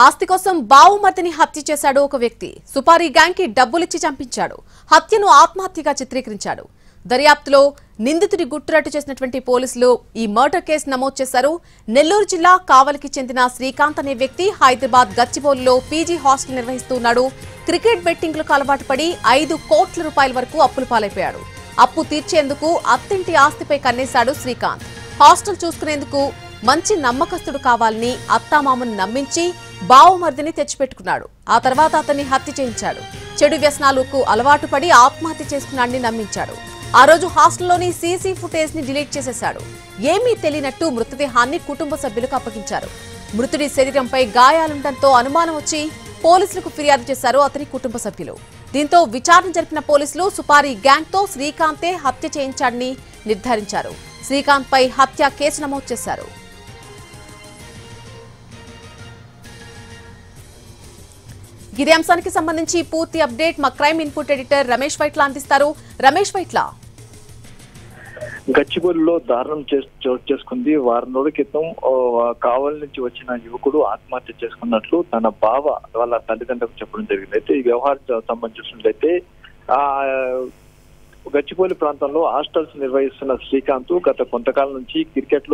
ఆస్తి కోసం బావుమతిని హత్య చేశాడు ఒక వ్యక్తి. సుపారీ గ్యాంగ్ కి డబ్బులిచ్చి చంపించాడు. హత్యను ఆత్మహత్యగా చిత్రీకరించాడు. దర్యాప్తులో నిందితుడి గుట్టురట్టు చేసినటువంటి పోలీసులు ఈ మర్డర్ కేసు నమోదు చేశారు. నెల్లూరు జిల్లా కావలికి చెందిన శ్రీకాంత్ అనే వ్యక్తి హైదరాబాద్ గచ్చిబౌలిలో పీజీ హాస్టల్ నిర్వహిస్తున్నాడు. క్రికెట్ బెట్టింగ్లకు అలవాటు పడి 5 కోట్ల రూపాయల వరకు అప్పులు పాలైపోయాడు. అప్పు తీర్చేందుకు అత్తింటి ఆస్తిపై కన్నేశాడు శ్రీకాంత్. హాస్టల్ చూసుకునేందుకు మంచి నమ్మకస్తుడు కావాలని అత్తామామను నమ్మించి బావమర్దిని తెచ్చిపెట్టుకున్నాడు. ఆ తర్వాత అతన్ని హత్య చేయించాడు. చెడు వ్యసనాలకు అలవాటు పడి ఆత్మహత్య చేసుకున్నాడని నమ్మించాడు. ఆ రోజు హాస్టల్లోని సీసీ ఫుటేజ్ ని డిలీట్ చేసేశాడు. ఏమీ తెలియనట్టు మృతదేహాన్ని కుటుంబ సభ్యులకు అప్పగించారు. మృతుడి శరీరంపై గాయాలుండటంతో అనుమానం వచ్చి పోలీసులకు ఫిర్యాదు చేశారు అతని కుటుంబ సభ్యులు. దీంతో విచారణ జరిపిన పోలీసులు సుపారీ గ్యాంగ్ తో శ్రీకాంతే హత్య చేయించాడని నిర్ధారించారు. శ్రీకాంత్ పై హత్య కేసు నమోదు చేశారు. ఇదే అంశానికి సంబంధించి పూర్తి అప్డేట్ మా crime input editor Ramesh Vaitla అందిస్తారు. రమేష్ వైట్ల, గచ్చిబౌలిలో దారుణం చోటు చేసుకుంది. వారం రోజుల క్రితం కావలి నుంచి వచ్చిన యువకుడు ఆత్మహత్య చేసుకున్నట్లు తన బావ వాళ్ళ తల్లిదండ్రులకు చెప్పడం జరిగింది. అయితే ఈ వ్యవహారం సంబంధించినట్లయితే గచ్చిబౌలి ప్రాంతంలో హాస్టల్స్ నిర్వహిస్తున్న శ్రీకాంత్ గత కొంతకాలం నుంచి క్రికెట్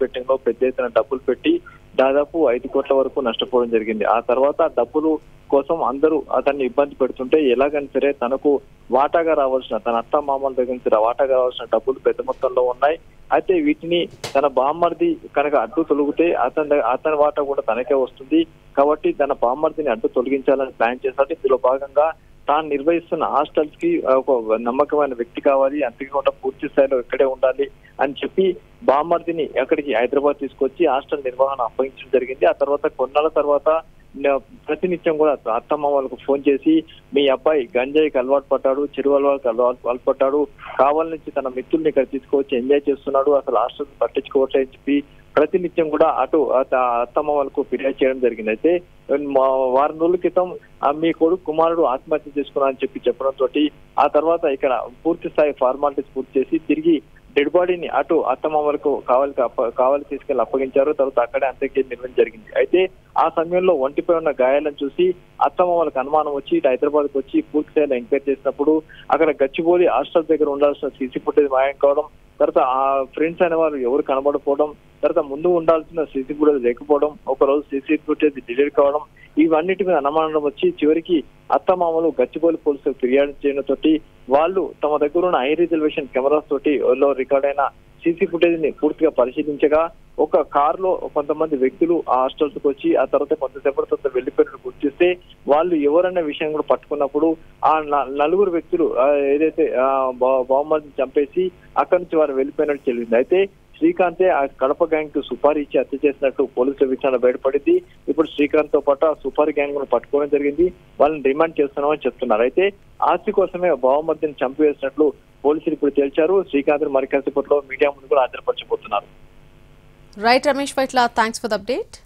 బెట్టింగ్ లో పెద్ద ఎత్తున డబ్బులు పెట్టి దాదాపు 5 కోట్ల వరకు నష్టపోవడం జరిగింది. ఆ తర్వాత డబ్బులు కోసం అందరూ అతన్ని ఇబ్బంది పెడుతుంటే ఎలాగైనా సరే తనకు వాటాగా రావాల్సిన తన అత్త మామల దగ్గర నుంచి వాటాగా రావాల్సిన డబ్బులు పెద్ద మొత్తంలో ఉన్నాయి. అయితే వీటిని తన బామ్మర్ది కనుక అడ్డు తొలగితే అతని వాటా కూడా తనకే వస్తుంది. కాబట్టి తన బామ్మర్దిని అడ్డు తొలగించాలని ప్లాన్ చేశాడు. ఇందులో భాగంగా తాను నిర్వహిస్తున్న హాస్టల్స్ కి ఒక నమ్మకమైన వ్యక్తి కావాలి, అంతేకాకుండా పూర్తి స్థాయిలో ఇక్కడే ఉండాలి అని చెప్పి బామ్మర్దిని అక్కడికి హైదరాబాద్ తీసుకొచ్చి హాస్టల్ నిర్వహణ అప్పగించడం జరిగింది. ఆ తర్వాత కొన్నాళ్ళ తర్వాత ప్రతినిత్యం కూడా అత్తమ్మ వాళ్ళకు ఫోన్ చేసి మీ అబ్బాయి గంజాయికి అలవాటు పడ్డాడు, చెరువు అలవాటు పడ్డాడు, కావాల నుంచి తన మిత్రుల్ని ఇక్కడ తీసుకొచ్చి ఎంజాయ్ చేస్తున్నాడు, అసలు హాస్టల్ పట్టించుకోవట్లేదని చెప్పి ప్రతినిత్యం కూడా అటు అత్తమ్మ వాళ్ళకు ఫిర్యాదు చేయడం జరిగింది. అయితే వారం రోజుల క్రితం మీ కొడుకు కుమారుడు ఆత్మహత్య చేసుకున్నా అని చెప్పడంతో ఆ తర్వాత ఇక్కడ పూర్తి స్థాయి ఫార్మాలిటీస్ పూర్తి చేసి తిరిగి డెడ్ బాడీని అటు అత్తమామలకు కావాలి తీసుకెళ్లి అప్పగించారు. తర్వాత అక్కడే అంత్యక్రియలు నిర్వహించడం జరిగింది. అయితే ఆ సమయంలో ఒంటిపై ఉన్న గాయాలను చూసి అత్తమామలకు అనుమానం వచ్చి ఇటు హైదరాబాద్కి వచ్చి పూర్తి స్థాయిలో ఎంక్వైరీ చేసినప్పుడు అక్కడ గచ్చిబౌలి హాస్టల్ దగ్గర ఉండాల్సిన సీసీ ఫుటేజ్ మాయం కావడం, తర్వాత ఆ ఫ్రెండ్స్ అనే వారు ఎవరు కనబడకపోవడం, తర్వాత ముందు ఉండాల్సిన సీసీ ఫుటేజ్ లేకపోవడం, ఒకరోజు సీసీ ఫుటేజ్ డిలీట్ కావడం, ఇవన్నిటి మీద అనుమానం వచ్చి చివరికి అత్తమామలు గచ్చిబౌలి పోలీసులకు ఫిర్యాదు చేయడంతో వాళ్ళు తమ దగ్గర ఉన్న హై రిజల్యూషన్ కెమెరాస్ తోటి రికార్డ్ అయిన సీసీ ఫుటేజ్ ని పూర్తిగా పరిశీలించగా ఒక కార్ లో కొంతమంది వ్యక్తులు ఆ హాస్టల్స్ కు వచ్చి ఆ తర్వాత కొంతసేపటి తర్వాత వెళ్లిపోయినట్టు గుర్తిస్తే వాళ్ళు ఎవరన్న విషయం కూడా పట్టుకున్నప్పుడు ఆ నలుగురు వ్యక్తులు ఏదైతే బామ్మర్దిని చంపేసి అక్కడి నుంచి వారు వెళ్లిపోయినట్టు తెలిసింది. అయితే శ్రీకాంతే ఆ కడప గ్యాంగ్ కు సుపారీ ఇచ్చి హత్య చేసినట్టు పోలీసుల విచారణ బయటపడింది. ఇప్పుడు శ్రీకాంత్ తో పాటు ఆ సుపారీ గ్యాంగ్ ను పట్టుకోవడం జరిగింది. వాళ్ళని రిమాండ్ చేస్తున్నామని చెప్తున్నారు. అయితే ఆస్తి కోసమే బావమర్దిని చంపివేసినట్లు పోలీసులు ఇప్పుడు తేల్చారు. శ్రీకాంత్ మరి కాసేపట్లో మీడియా ముందు కూడా హాజరుపరచబోతున్నారు. Right Ramesh Vaitla, thanks for the update.